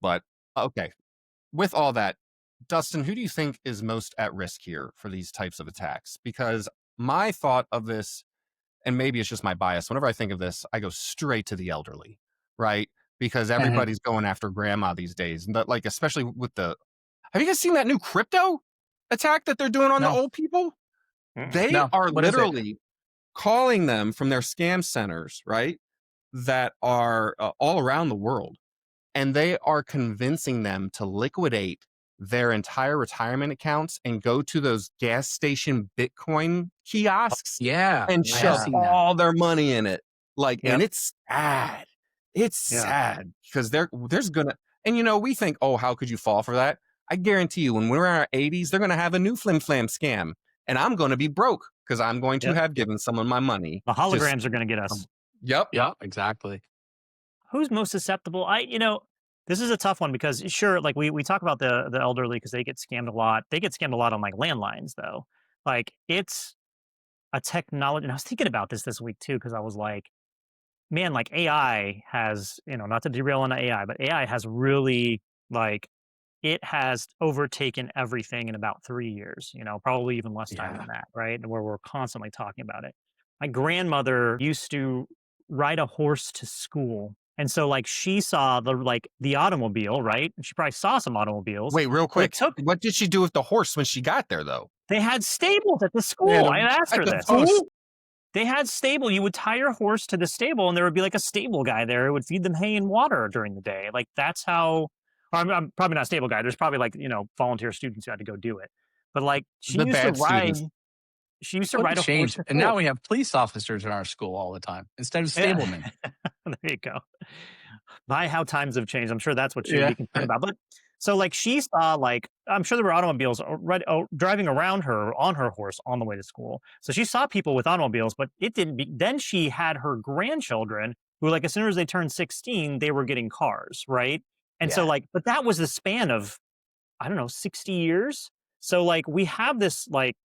But okay, with all that, Dustin, who do you think is most at risk here for these types of attacks? Because my thought of this, and maybe it's just my bias, whenever I think of this, I go straight to the elderly, right? Because Mhm. everybody's going after grandma these days. And that, like, especially with the, have you guys seen that new crypto attack that they're doing on the No, old people? Mm-mm. They no. are What is it? literally calling them from their scam centers, right? That are all around the world. And they are convincing them to liquidate their entire retirement accounts and go to those gas station Bitcoin kiosks Yeah, and I have shove Yeah. seen that. all their money in it. Like, and Yep. it's sad. It's Yeah. sad because there's gonna, and we think, oh, how could you fall for that? I guarantee you, when we're in our 80s, they're gonna have a new flim flam scam, and I'm gonna be broke because I'm going to Yep. have given someone my money. The Just, holograms are going to get us. yep. Yeah, exactly. Who's most susceptible? This is a tough one because sure, like we talk about the elderly because they get scammed a lot. They get scammed a lot on like landlines though. Like it's a technology, and I was thinking about this week too because I was like, man, like AI has, not to derail on AI, but AI has really like it has overtaken everything in about 3 years, probably even less time Yeah. than that, right? And where we're constantly talking about it. My grandmother used to ride a horse to school. And so like she saw the automobile, right? And she probably saw some automobiles, Wait, real but it quick. took What did she do with the horse when she got there, though? they had stables at the And school. I asked At her the this. school? They had stable. You would tie your horse to the stable, and there would be like a stable guy there who would feed them hay and water during the day. Like that's how. I'm probably not a stable guy. There's probably like volunteer students who had to go do it. But like The bad students. she used to what a ride a horse change. to And now school. we have police officers in our school all the time instead of Yeah, stablemen. there you go. By how times have changed, I'm sure that's what she would Yeah. be concerned about. But so like she saw like I'm sure there were automobiles driving around her on her horse on the way to school. So she saw people with automobiles, but it didn't. Then she had her grandchildren who like as soon as they turned 16, they were getting cars, right? And so Yeah. like, but that was the span of I don't know 60 years. So like we have this like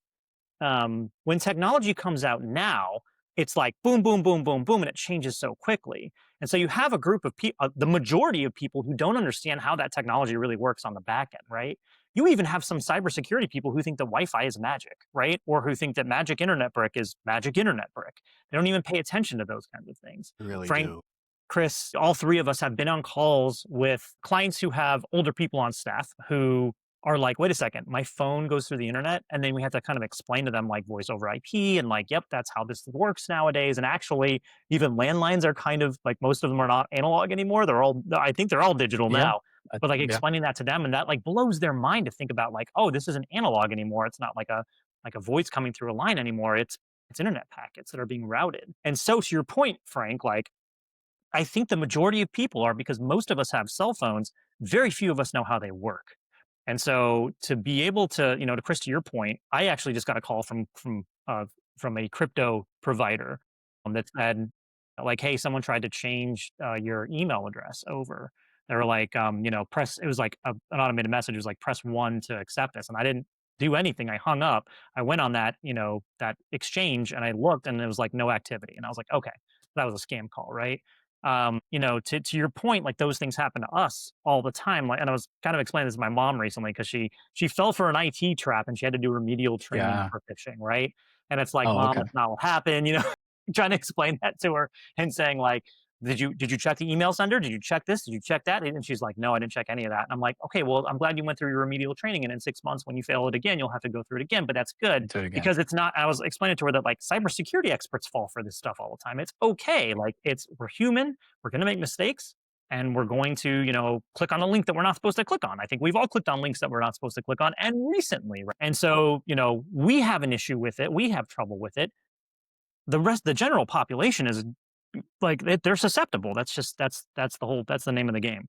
when technology comes out now, it's like boom, boom, boom, boom, boom, and it changes so quickly. And so you have a group of people, the majority of people who don't understand how that technology really works on the back end, right? You even have some cybersecurity people who think that Wi-Fi is magic, right? Or who think that magic internet brick is magic internet brick. They don't even pay attention to those kinds of things. Really Frank, do. Chris, all three of us have been on calls with clients who have older people on staff who are like, wait a second, my phone goes through the internet. And then we have to kind of explain to them like voice over IP and like, yep, that's how this works nowadays. And actually, even landlines are kind of like most of them are not analog anymore. I think they're all digital Yeah. now. But like Yeah. explaining that to them and that like blows their mind to think about like, oh, this isn't analog anymore. It's not like a voice coming through a line anymore. It's internet packets that are being routed. And so to your point, Frank, like I think the majority of people are because most of us have cell phones, very few of us know how they work. And so to be able to, to Chris, to your point, I actually just got a call from a crypto provider that said, like, hey, someone tried to change your email address over. They were like, press. It was like an automated message. It was like, press one to accept this, and I didn't do anything. I hung up. I went on that, that exchange, and I looked, and it was like no activity. And I was like, okay, that was a scam call, right? To your point, like those things happen to us all the time. Like, and I was kind of explaining this to my mom recently because she fell for an IT trap and she had to do remedial training Yeah. for phishing, right? And it's like, Oh, mom, okay. that's not what happened, trying to explain that to her and saying like, did you check the email sender? Did you check this? Did you check that? And she's like, no, I didn't check any of that. And I'm like, okay, well, I'm glad you went through your remedial training. And in 6 months, when you fail it again, you'll have to go through it again. But that's good Do it again. because it's not. I was explaining to her that like cybersecurity experts fall for this stuff all the time. It's okay. Like we're human. We're going to make mistakes. And we're going to, click on a link that we're not supposed to click on. I think we've all clicked on links that we're not supposed to click on and recently. Right? And so, we have an issue with it. We have trouble with it. The general population is like they're susceptible. That's the name of the game.